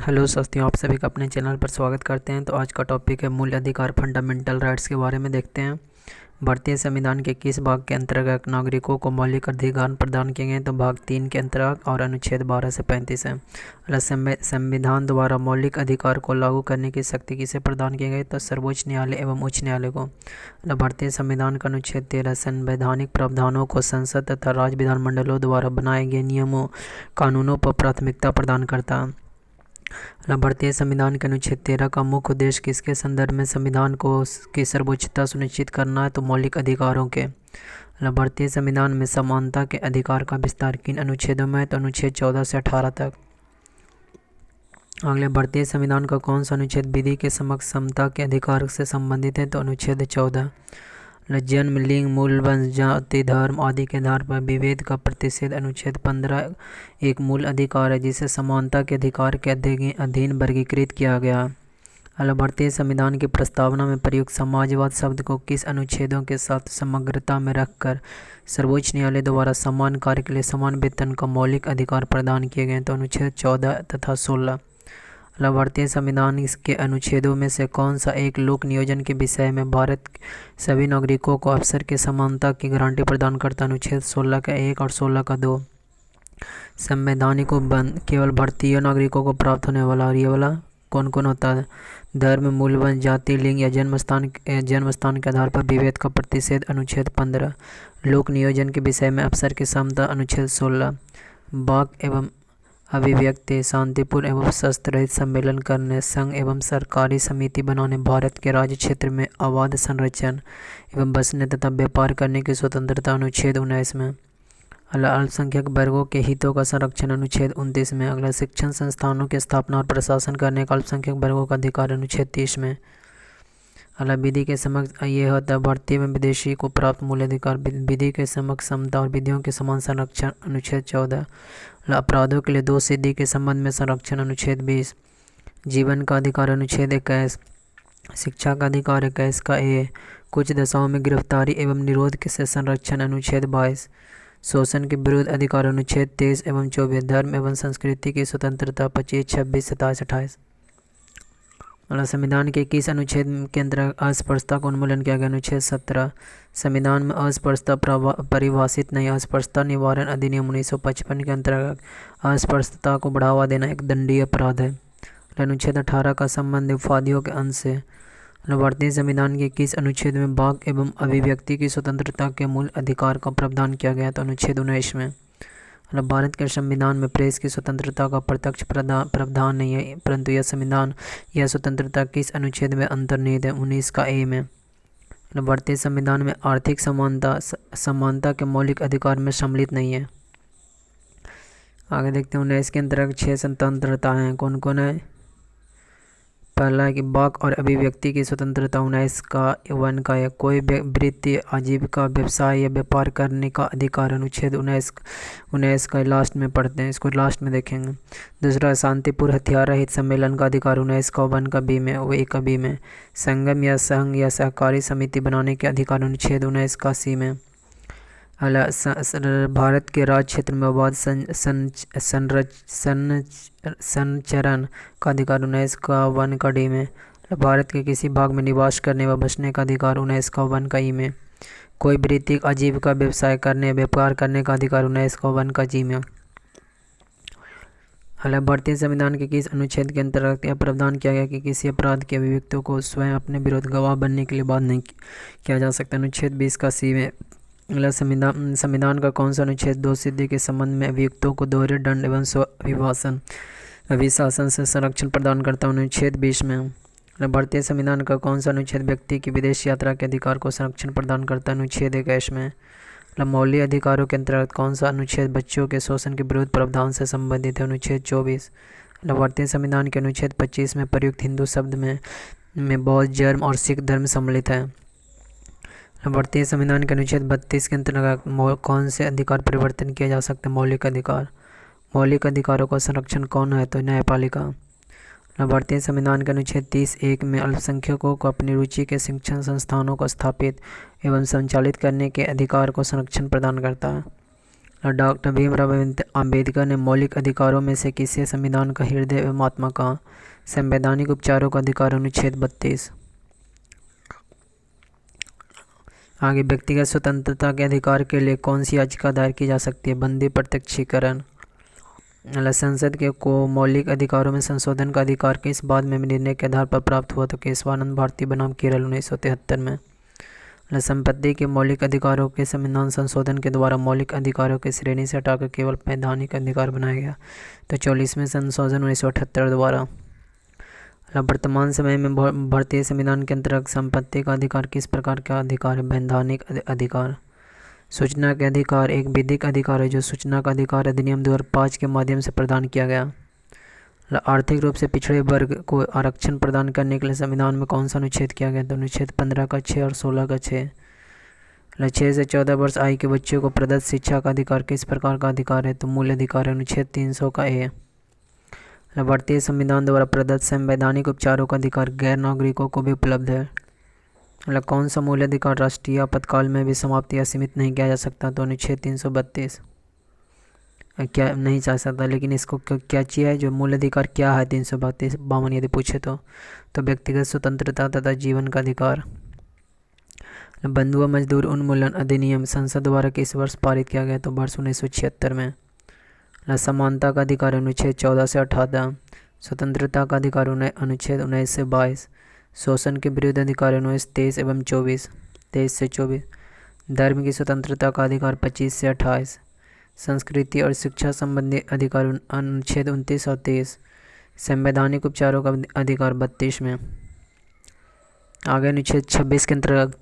Hello साथियों, आप सभी का अपने चैनल पर स्वागत करते हैं। तो आज का टॉपिक है मूल अधिकार, फंडामेंटल राइट्स के बारे में देखते हैं। भारतीय संविधान के किस भाग के अंतर्गत नागरिकों को मौलिक अधिकार प्रदान किए गए? तो भाग 3 के अंतर्गत और अनुच्छेद 12 से 35 है। संविधान द्वारा मौलिक अधिकार को लागू करने की शक्ति किसे प्रदान की गई? तो सर्वोच्च न्यायालय एवं उच्च न्यायालय को। भारतीय संविधान का अनुच्छेद 13 संवैधानिक प्रावधानों को संसद तथा राज्य विधानमंडलों द्वारा बनाए गए नियमों कानूनों पर प्राथमिकता प्रदान करता है। भारतीय संविधान के अनुच्छेद 13 का मुख्य उद्देश्य किसके संदर्भ में संविधान को की सर्वोच्चता सुनिश्चित करना है? तो मौलिक अधिकारों के। भारतीय संविधान में समानता के अधिकार का विस्तार किन अनुच्छेदों में है? तो अनुच्छेद 14 से 18 तक। अगले, भारतीय संविधान का कौन सा अनुच्छेद विधि के समक्ष समता के अधिकार से संबंधित है? तो अनुच्छेद 14। जन्म, लिंग, मूल वंश, जाति, धर्म आदि के आधार पर विभेद का प्रतिषेध अनुच्छेद 15 एक मूल अधिकार है जिसे समानता के अधिकार के अधीन वर्गीकृत किया गया है। भारतीय संविधान की प्रस्तावना में प्रयुक्त समाजवाद शब्द को किस अनुच्छेदों के साथ समग्रता में रखकर सर्वोच्च न्यायालय द्वारा समान कार्य के लिए समान वेतन का मौलिक अधिकार प्रदान किए गए? तो अनुच्छेद 14 तथा 16। भारतीय संविधान के अनुच्छेदों में से कौन सा एक लोक नियोजन के विषय में भारत के सभी नागरिकों को अवसर के समानता की गारंटी प्रदान करता है? अनुच्छेद 16 का 1 और 16 का 2। संवैधानिक बंद केवल भारतीय नागरिकों को प्राप्त होने वाला, और ये वाला कौन कौन होता है? धर्म, मूल वंश, जाति, लिंग या जन्म स्थान के आधार पर विभेद का प्रतिषेध अनुच्छेद 15। लोक नियोजन के विषय में अवसर की समता अनुच्छेद 16। वाक एवं अभिव्यक्ति, शांतिपूर्ण एवं शस्त्र रहित सम्मेलन करने, संघ एवं सरकारी समिति बनाने, भारत के राज्य क्षेत्र में अबाध संरक्षण एवं बसने तथा व्यापार करने की स्वतंत्रता अनुच्छेद 19 में। अल्पसंख्यक वर्गों के हितों का संरक्षण अनुच्छेद 29 में। अगला, शिक्षण संस्थानों की स्थापना और प्रशासन करने का अल्पसंख्यक वर्गों का अधिकार अनुच्छेद 30 में। विधि के समक्ष ये होता है भारतीय में विदेशी को प्राप्त मूल अधिकार, विधि के समक्ष समता और विधियों के समान संरक्षण अनुच्छेद 14। अपराधों के लिए दोष सिद्धि के संबंध में संरक्षण अनुच्छेद 20। जीवन का अधिकार अनुच्छेद 21। शिक्षा का अधिकार 21 का ए। कुछ दशाओं में गिरफ्तारी एवं निरोध से संरक्षण अनुच्छेद 22। शोषण के विरुद्ध अधिकार अनुच्छेद 23 एवं 24। धर्म एवं संस्कृति की स्वतंत्रता 25, 26, 27, 28। संविधान के किस अनुच्छेद के अंतर्गत अस्पृश्यता का उन्मूलन किया गया? अनुच्छेद 17। संविधान में अस्पृश्यता परिभाषित नहीं। अस्पृश्यता निवारण अधिनियम 1955 के अंतर्गत अस्पृश्यता को बढ़ावा देना एक दंडनीय अपराध है। अनुच्छेद 18 का संबंध उपाधियों के अंश से। भारतीय संविधान के किस अनुच्छेद में वाक एवं अभिव्यक्ति की स्वतंत्रता के मूल अधिकार का प्रावधान किया गया? तो अनुच्छेद 19 में। भारत के संविधान में प्रेस की स्वतंत्रता का प्रत्यक्ष प्रावधान नहीं है, परंतु यह स्वतंत्रता किस अनुच्छेद में अंतर्निहित है? 19 का ए में। भारतीय संविधान में आर्थिक समानता के मौलिक अधिकार में सम्मिलित नहीं है। आगे देखते हैं 19 के अंतर्गत 6 स्वतंत्रता हैं। कौन कौन है? पहला है कि वाक और अभिव्यक्ति की स्वतंत्रता 19 का 1 का है। कोई वृत्ति, आजीविका, व्यवसाय या व्यापार करने का अधिकार अनुच्छेद 19 का लास्ट में पढ़ते हैं, इसको लास्ट में देखेंगे। दूसरा, शांतिपूर्ण हथियार रहित सम्मेलन का अधिकार 19 का 1 का बी में, वो 1 का बी में। संगम या संघ या सहकारी समिति बनाने के अधिकार अनुच्छेद 19 का सी में। भारत के राज्य क्षेत्र में अबाध संचरण का अधिकार 19 का 1 का डी में। भारत के किसी भाग में निवास करने व बसने का अधिकार 19 का 1 का ई में। कोई वृत्तिक, आजीविका, व्यवसाय करने, व्यापार करने का अधिकार 19 का 1 का जी में। भारतीय संविधान के किस अनुच्छेद के अंतर्गत यह प्रावधान किया गया कि किसी अपराध के अभियुक्तों को स्वयं अपने विरुद्ध गवाह बनने के लिए बाध्य नहीं किया जा सकता? अनुच्छेद 20 का सी में। संविधान का कौन सा अनुच्छेद दोष सिद्धि के संबंध में अभियुक्तों को दोहरे दंड एवं स्व अभिशासन से संरक्षण प्रदान करता है? अनुच्छेद 20 में। भारतीय संविधान का कौन सा अनुच्छेद व्यक्ति की विदेश यात्रा के अधिकार को संरक्षण प्रदान करता है? अनुच्छेद 21 में। मौलिक अधिकारों के अंतर्गत कौन सा अनुच्छेद बच्चों के शोषण के विरुद्ध प्रावधान से संबंधित है? अनुच्छेद 24। भारतीय संविधान के अनुच्छेद 25 में प्रयुक्त हिंदू शब्द में बौद्ध, जैन और सिख धर्म सम्मिलित है। भारतीय संविधान के अनुच्छेद 32 के अंतर्गत कौन से अधिकार परिवर्तन किया जा सकते हैं? मौलिक अधिकार। मौलिक अधिकारों का संरक्षण कौन है? तो न्यायपालिका। भारतीय संविधान के अनुच्छेद 30(1) में अल्पसंख्यकों को अपनी रुचि के शिक्षण संस्थानों को स्थापित एवं संचालित करने के अधिकार को संरक्षण प्रदान करता है। डॉक्टर भीमराव अंबेडकर ने मौलिक अधिकारों में से किसे संविधान का हृदय एवं आत्मा कहा? संवैधानिक उपचारों का अधिकार, अनुच्छेद 32। आगे, व्यक्तिगत स्वतंत्रता के अधिकार के लिए कौन सी याचिका दायर की जा सकती है? बंदी प्रत्यक्षीकरण। संसद के को मौलिक अधिकारों में संशोधन का अधिकार किस बाद में निर्णय के आधार पर प्राप्त हुआ? तो केशवानंद भारती बनाम केरल 1973 में। संपत्ति के मौलिक अधिकारों के संविधान संशोधन के द्वारा मौलिक अधिकारों की श्रेणी से हटाकर केवल वैधानिक अधिकार बनाया गया। तो 44वें संशोधन 1978 द्वारा। वर्तमान समय में भारतीय संविधान के अंतर्गत संपत्ति का अधिकार किस प्रकार का अधिकार है? वैधानिक अधिकार। सूचना के अधिकार एक विधिक अधिकार है जो सूचना का अधिकार अधिनियम 2005 के माध्यम से प्रदान किया गया। आर्थिक रूप से पिछड़े वर्ग को आरक्षण प्रदान करने के लिए संविधान में कौन सा अनुच्छेद किया गया? तो अनुच्छेद 15 का 6 और 16 का 6। 6 से 14 वर्ष आयु के बच्चों को प्रदत्त शिक्षा का अधिकार किस प्रकार का अधिकार है? तो मूल अधिकार है, अनुच्छेद 300 का ए। भारतीय संविधान द्वारा प्रदत्त संवैधानिक उपचारों का अधिकार गैर नागरिकों को भी उपलब्ध है। कौन सा मूल अधिकार राष्ट्रीय आपातकाल में भी समाप्त या सीमित नहीं किया जा सकता? तो अनुच्छेद 332। क्या नहीं चाह सकता, लेकिन इसको क्या चाहिए है? जो मूल अधिकार क्या है 352 यदि पूछे तो व्यक्तिगत स्वतंत्रता तथा जीवन का अधिकार। बंधुआ मजदूर उन्मूलन अधिनियम संसद द्वारा किस वर्ष पारित किया गया? तो वर्ष 1976 में। समानता का अधिकार अनुच्छेद 14 से 18। स्वतंत्रता का अधिकार अनुच्छेद 19 से 22। शोषण के विरुद्ध अधिकार अनुच्छेद 23 से 24। धर्म की स्वतंत्रता का अधिकार 25 से 28। संस्कृति और शिक्षा संबंधी अधिकार अनुच्छेद 29 और 30। संवैधानिक उपचारों का अधिकार 32 में। आगे अनुच्छेद 26 के अंतर्गत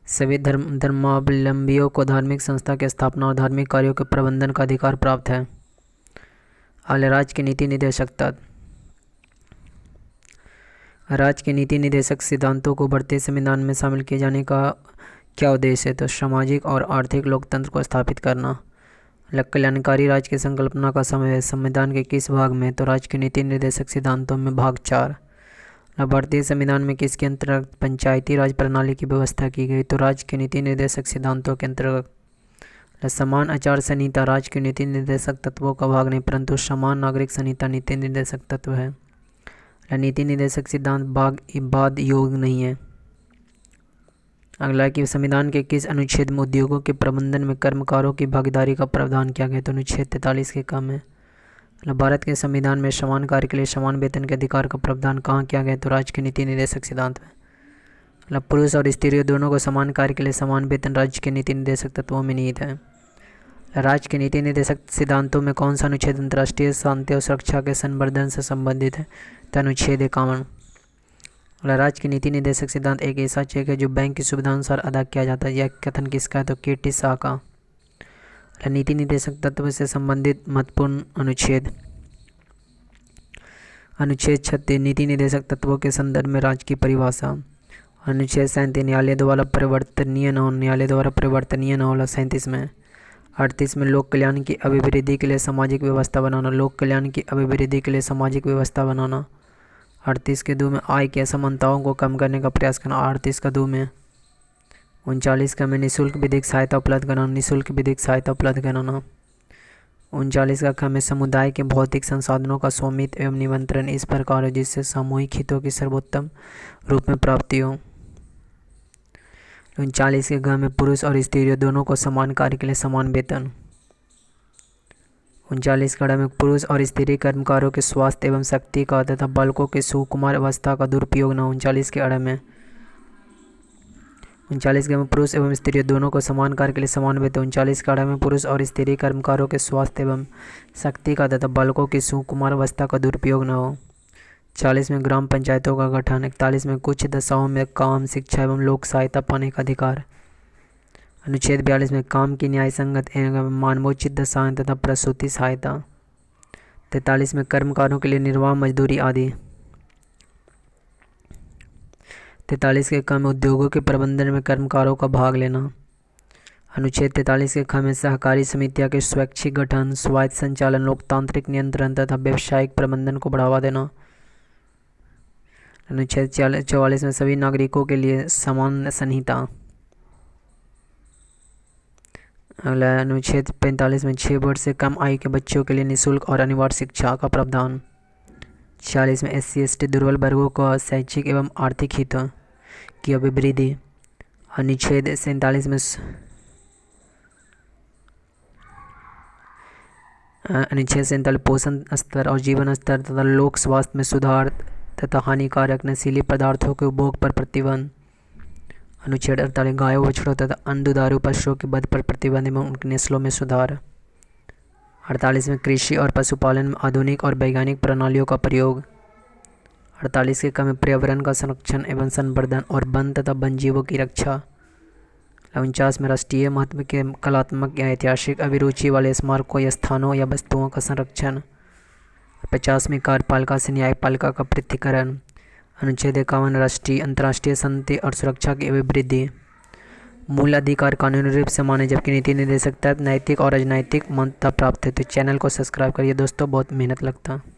सभी धर्मावलंबियों को धार्मिक संस्था की स्थापना और धार्मिक कार्यों के प्रबंधन का अधिकार प्राप्त है। राज्य के नीति निर्देशक तत्व। राज्य के नीति निर्देशक सिद्धांतों को भारतीय संविधान में शामिल किए जाने का क्या उद्देश्य है? तो सामाजिक और आर्थिक लोकतंत्र को स्थापित करना। कल्याणकारी राज्य की संकल्पना का समय है संविधान के किस भाग में? तो राज्य के नीति निर्देशक सिद्धांतों में भाग 4। भारतीय संविधान में किसके अंतर्गत पंचायती राज प्रणाली की व्यवस्था की गई? तो राज्य के नीति निर्देशक सिद्धांतों के अंतर्गत। समान आचार संहिता राज्य के नीति निर्देशक तत्वों का भाग नहीं, परंतु समान नागरिक संहिता नीति निर्देशक तत्व है। नीति निर्देशक सिद्धांत बाद योग नहीं है। अगला कि संविधान के किस अनुच्छेद में उद्योगों के प्रबंधन में कर्मकारों की भागीदारी का प्रावधान किया गया? तो अनुच्छेद 43 के कम है। भारत के संविधान में समान कार्य के लिए समान वेतन के अधिकार का प्रावधान कहाँ किया गया? तो राज्य के नीति निर्देशक सिद्धांत में। पुरुष और स्त्रियों दोनों को समान कार्य के लिए समान वेतन राज्य के नीति निर्देशक तत्वों में निहित है। राज्य के नीति निर्देशक सिद्धांतों में कौन सा अनुच्छेद अंतर्राष्ट्रीय शांति और सुरक्षा के संवर्धन से संबंधित है? तो अनुच्छेद 51। राज्य के नीति निर्देशक सिद्धांत एक ऐसा चेक है जो बैंक की सुविधा अनुसार अदा किया जाता है। यह कथन किसका है? तो कीर्ति शाह का। नीति निर्देशक तत्व से संबंधित महत्वपूर्ण अनुच्छेद। अनुच्छेद 36 नीति निर्देशक तत्वों के संदर्भ में राज्य की परिभाषा। अनुच्छेद 37 न्यायालय द्वारा परिवर्तनीय न होना, न्यायालय द्वारा परिवर्तनीय न होना 37 में। 38 में लोक कल्याण की अभिवृद्धि के लिए सामाजिक व्यवस्था बनाना, लोक कल्याण की अभिवृद्धि के लिए सामाजिक व्यवस्था बनाना। 38 के 2 में आय की असमानताओं को कम करने का प्रयास करना, 38 का 2 में। 39 का में निःशुल्क विधिक सहायता उपलब्ध कराना, निःशुल्क विधिक सहायता उपलब्ध कराना। 39 का ख में समुदाय के भौतिक संसाधनों का स्वामित्व एवं नियंत्रण इस प्रकार है जिससे सामूहिक हितों की सर्वोत्तम रूप में प्राप्ति हो। 39 के घ में पुरुष और स्त्रियों दोनों को समान कार्य के लिए समान वेतन। 39 का ड में पुरुष और स्त्री कर्मकारों के स्वास्थ्य एवं शक्ति का तथा बालकों के सुकुमार अवस्था का दुरुपयोग न। 39 के अड़ में 39 के में पुरुष एवं स्त्री दोनों को समान कार्य के लिए समान वेतन। 39 का अड़ में पुरुष और स्त्री कर्मकारों के स्वास्थ्य एवं शक्ति का तथा बालकों की सुकुमार अवस्था का दुरुपयोग न हो। 40 में ग्राम पंचायतों का गठन। 41 में कुछ दशाओं में काम, शिक्षा एवं लोक सहायता पाने का अधिकार। अनुच्छेद 42 में काम की न्याय संगत एवं मानवोचित दशाएं तथा प्रसूति सहायता। 43 में कर्मकारों के लिए निर्वाह मजदूरी आदि। 43 के क में उद्योगों के प्रबंधन में कर्मकारों का भाग लेना। अनुच्छेद 43 के ख में सहकारी समितियां के स्वैच्छिक गठन, स्वायत्त संचालन, लोकतांत्रिक नियंत्रण तथा व्यावसायिक प्रबंधन को बढ़ावा देना। अनुच्छेद 44 में सभी नागरिकों के लिए समान संहिता। अगला अनुच्छेद 45 में 6 वर्ष से कम आयु के बच्चों के लिए निःशुल्क और अनिवार्य शिक्षा का प्रावधान। 46 में SC/ST दुर्बल वर्गों को शैक्षिक एवं आर्थिक हितों की अभिवृद्धि। अनुच्छेद 47 में पोषण स्तर और जीवन स्तर तथा लोक स्वास्थ्य में सुधार तथा हानिकारक नशीले पदार्थों के उपभोग पर प्रतिबंध। अनुच्छेद 48 गायों बछड़ों तथा अन्य दुधारू पशुओं के वध पर प्रतिबंध एवं उनकी नस्लों में सुधार। 48 में कृषि और पशुपालन में आधुनिक और वैज्ञानिक प्रणालियों का प्रयोग। 48 के क्रम में पर्यावरण का संरक्षण एवं संवर्धन और वन तथा वन्यजीवों की रक्षा। 49 में राष्ट्रीय महत्व के कलात्मक या ऐतिहासिक अभिरुचि वाले स्मारकों या स्थानों या वस्तुओं का संरक्षण। 50 में कार्यपालिका से न्यायपालिका का पृथक्करण। अनुच्छेद 51 राष्ट्रीय अंतर्राष्ट्रीय शांति और सुरक्षा की अभिवृद्धि। मूल अधिकार कानूनी रूप से माने जबकि नीति निर्देशक तहत नैतिक और राजनैतिक मान्यता प्राप्त है। तो चैनल को सब्सक्राइब करिए दोस्तों, बहुत मेहनत लगता है।